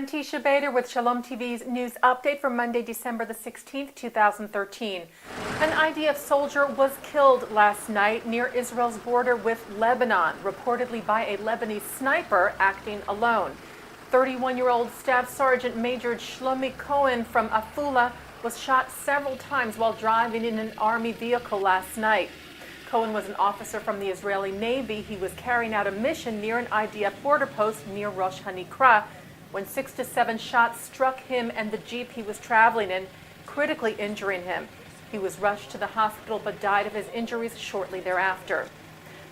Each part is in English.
I'm Teisha Bader with Shalom TV's news update for Monday, December the 16th, 2013. An IDF soldier was killed last night near Israel's border with Lebanon, reportedly by a Lebanese sniper acting alone. 31-year-old Staff Sergeant Major Yossi Cohen from Afula was shot several times while driving in an army vehicle last night. Cohen was an officer from the Israeli Navy. He was carrying out a mission near an IDF border post near Rosh Hanikra when 6 to 7 shots struck him and the jeep he was traveling in, critically injuring him. He was rushed to the hospital but died of his injuries shortly thereafter.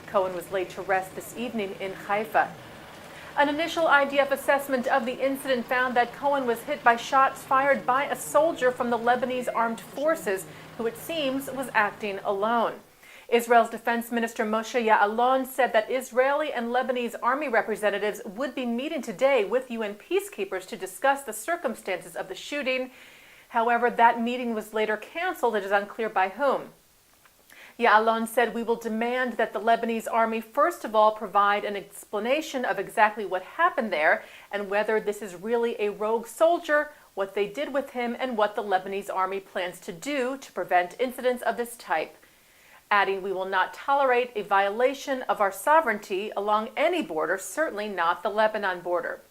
Cohen was laid to rest this evening in Haifa. An initial IDF assessment of the incident found that Cohen was hit by shots fired by a soldier from the Lebanese armed forces, who it seems was acting alone. Israel's Defense Minister Moshe Ya'alon said that Israeli and Lebanese army representatives would be meeting today with UN peacekeepers to discuss the circumstances of the shooting. However, that meeting was later canceled. It is unclear by whom. Ya'alon said, "We will demand that the Lebanese army first of all provide an explanation of exactly what happened there and whether this is really a rogue soldier, what they did with him, and what the Lebanese army plans to do to prevent incidents of this type." Adding, "We will not tolerate a violation of our sovereignty along any border, certainly not the Lebanon border."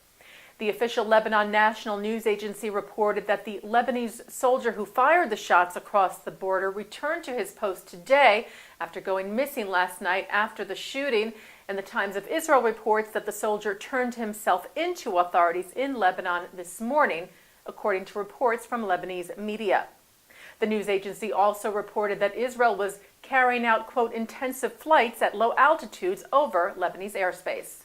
The official Lebanon National News Agency reported that the Lebanese soldier who fired the shots across the border returned to his post today after going missing last night after the shooting, and the Times of Israel reports that the soldier turned himself into authorities in Lebanon this morning, according to reports from Lebanese media. The news agency also reported that Israel was carrying out, quote, intensive flights at low altitudes over Lebanese airspace.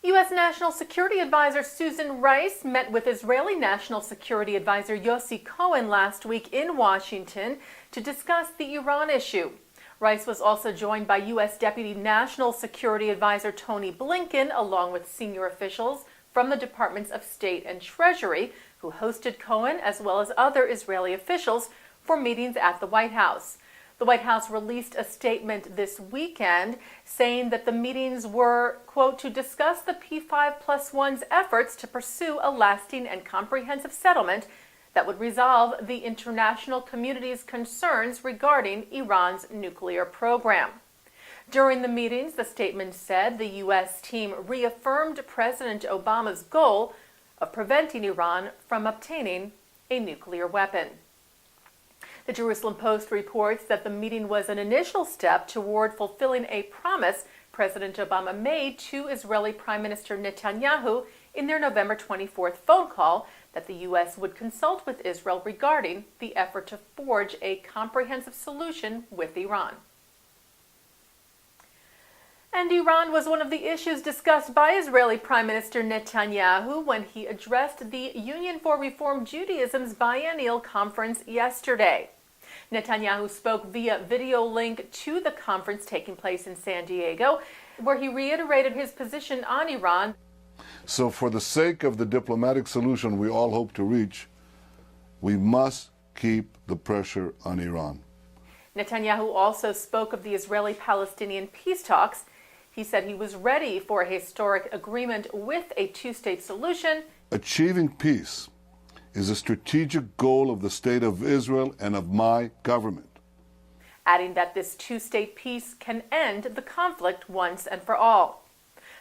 U.S. National Security Advisor Susan Rice met with Israeli National Security Advisor Yossi Cohen last week in Washington to discuss the Iran issue. Rice was also joined by U.S. Deputy National Security Advisor Tony Blinken, along with senior officials from the Departments of State and Treasury, who hosted Cohen, as well as other Israeli officials, for meetings at the White House. The White House released a statement this weekend saying that the meetings were, quote, to discuss the P5+1's efforts to pursue a lasting and comprehensive settlement that would resolve the international community's concerns regarding Iran's nuclear program. During the meetings, the statement said the U.S. team reaffirmed President Obama's goal of preventing Iran from obtaining a nuclear weapon. The Jerusalem Post reports that the meeting was an initial step toward fulfilling a promise President Obama made to Israeli Prime Minister Netanyahu in their November 24th phone call that the U.S. would consult with Israel regarding the effort to forge a comprehensive solution with Iran. And Iran was one of the issues discussed by Israeli Prime Minister Netanyahu when he addressed the Union for Reform Judaism's biennial conference yesterday. Netanyahu spoke via video link to the conference taking place in San Diego, where he reiterated his position on Iran. So for the sake of the diplomatic solution we all hope to reach, we must keep the pressure on Iran. Netanyahu also spoke of the Israeli-Palestinian peace talks. He said he was ready for a historic agreement with a two-state solution. Achieving peace is a strategic goal of the State of Israel and of my government. Adding that this two-state peace can end the conflict once and for all.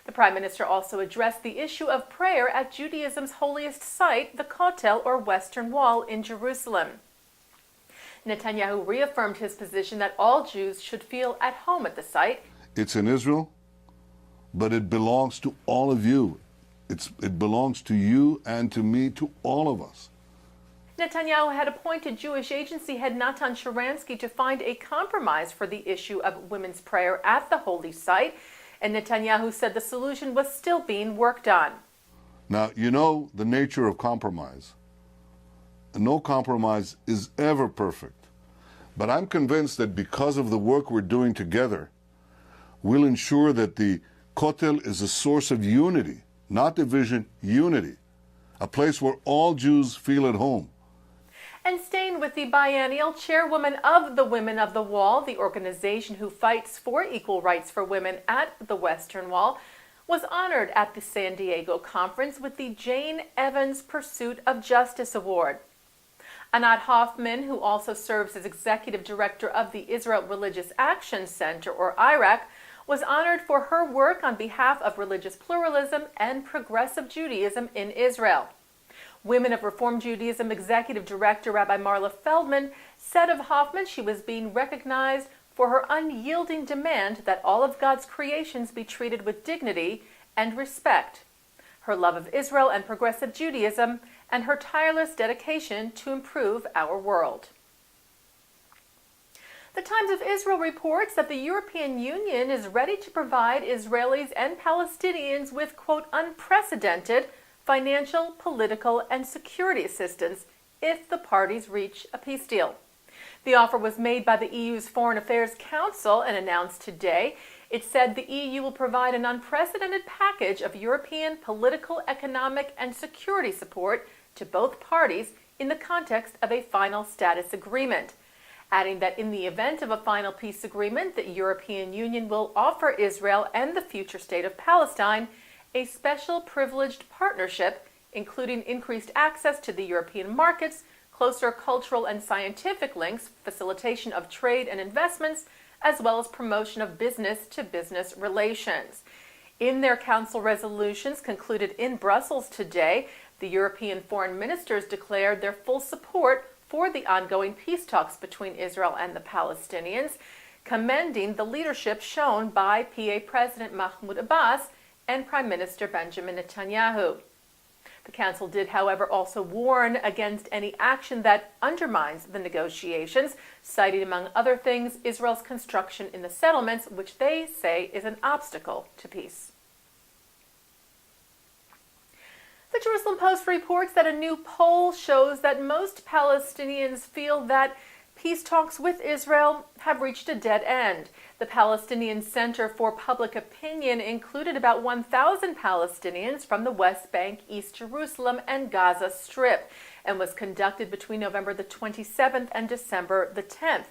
The Prime Minister also addressed the issue of prayer at Judaism's holiest site, the Kotel, or Western Wall, in Jerusalem. Netanyahu reaffirmed his position that all Jews should feel at home at the site. It's in Israel, but it belongs to all of you. It belongs to you and to me, to all of us. Netanyahu had appointed Jewish agency head Natan Sharansky to find a compromise for the issue of women's prayer at the holy site, and Netanyahu said the solution was still being worked on. Now, you know the nature of compromise. No compromise is ever perfect. But I'm convinced that because of the work we're doing together, we'll ensure that the Kotel is a source of unity, not division, unity, a place where all Jews feel at home. And staying with the biennial, chairwoman of the Women of the Wall, the organization who fights for equal rights for women at the Western Wall, was honored at the San Diego conference with the Jane Evans Pursuit of Justice Award. Anat Hoffman, who also serves as executive director of the Israel Religious Action Center, or IRAC, was honored for her work on behalf of religious pluralism and progressive Judaism in Israel. Women of Reform Judaism executive director Rabbi Marla Feldman said of Hoffman she was being recognized for her unyielding demand that all of God's creations be treated with dignity and respect, her love of Israel and progressive Judaism, and her tireless dedication to improve our world. The Times of Israel reports that the European Union is ready to provide Israelis and Palestinians with, quote, unprecedented financial, political, and security assistance if the parties reach a peace deal. The offer was made by the EU's Foreign Affairs Council and announced today. It said the EU will provide an unprecedented package of European political, economic, and security support to both parties in the context of a final status agreement, adding that in the event of a final peace agreement, the European Union will offer Israel and the future state of Palestine a special privileged partnership, including increased access to the European markets, closer cultural and scientific links, facilitation of trade and investments, as well as promotion of business-to-business relations. In their Council resolutions concluded in Brussels today, the European foreign ministers declared their full support for the ongoing peace talks between Israel and the Palestinians, commending the leadership shown by PA President Mahmoud Abbas and Prime Minister Benjamin Netanyahu. The Council did, however, also warn against any action that undermines the negotiations, citing, among other things, Israel's construction in the settlements, which they say is an obstacle to peace. The Jerusalem Post reports that a new poll shows that most Palestinians feel that peace talks with Israel have reached a dead end. The Palestinian Center for Public Opinion included about 1,000 Palestinians from the West Bank, East Jerusalem, and Gaza Strip, and was conducted between November the 27th and December the 10th.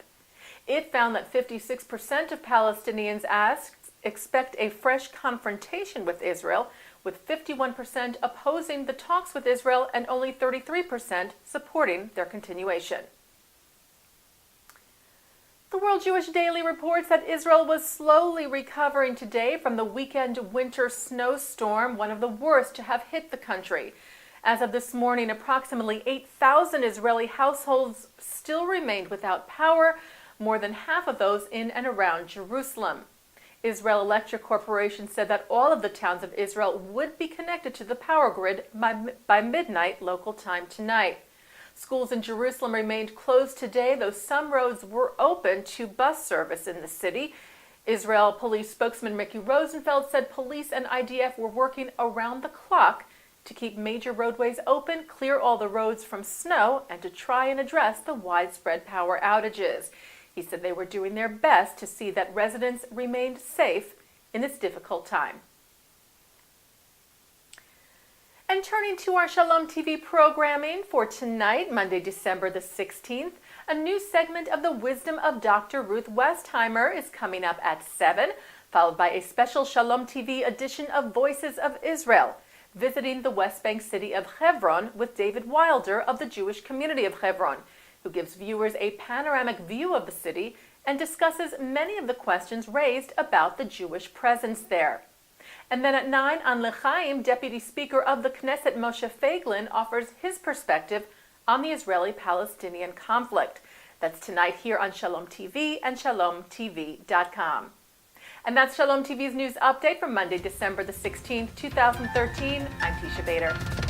It found that 56% of Palestinians asked expect a fresh confrontation with Israel, with 51% opposing the talks with Israel and only 33% supporting their continuation. The World Jewish Daily reports that Israel was slowly recovering today from the weekend winter snowstorm, one of the worst to have hit the country. As of this morning, approximately 8,000 Israeli households still remained without power, more than half of those in and around Jerusalem. Israel Electric Corporation said that all of the towns of Israel would be connected to the power grid by midnight local time tonight. Schools in Jerusalem remained closed today, though some roads were open to bus service in the city. Israel police spokesman Mickey Rosenfeld said police and IDF were working around the clock to keep major roadways open, clear all the roads from snow, and to try and address the widespread power outages. He said they were doing their best to see that residents remained safe in this difficult time. And turning to our Shalom TV programming for tonight, Monday, December the 16th, a new segment of the Wisdom of Dr. Ruth Westheimer is coming up at 7, followed by a special Shalom TV edition of Voices of Israel, visiting the West Bank city of Hebron with David Wilder of the Jewish community of Hebron, who gives viewers a panoramic view of the city and discusses many of the questions raised about the Jewish presence there. And then at 9 on L'chaim, Deputy Speaker of the Knesset Moshe Feiglin offers his perspective on the Israeli-Palestinian conflict. That's tonight here on Shalom TV and ShalomTV.com. And that's Shalom TV's news update for Monday, December the 16th, 2013. I'm Teisha Bader.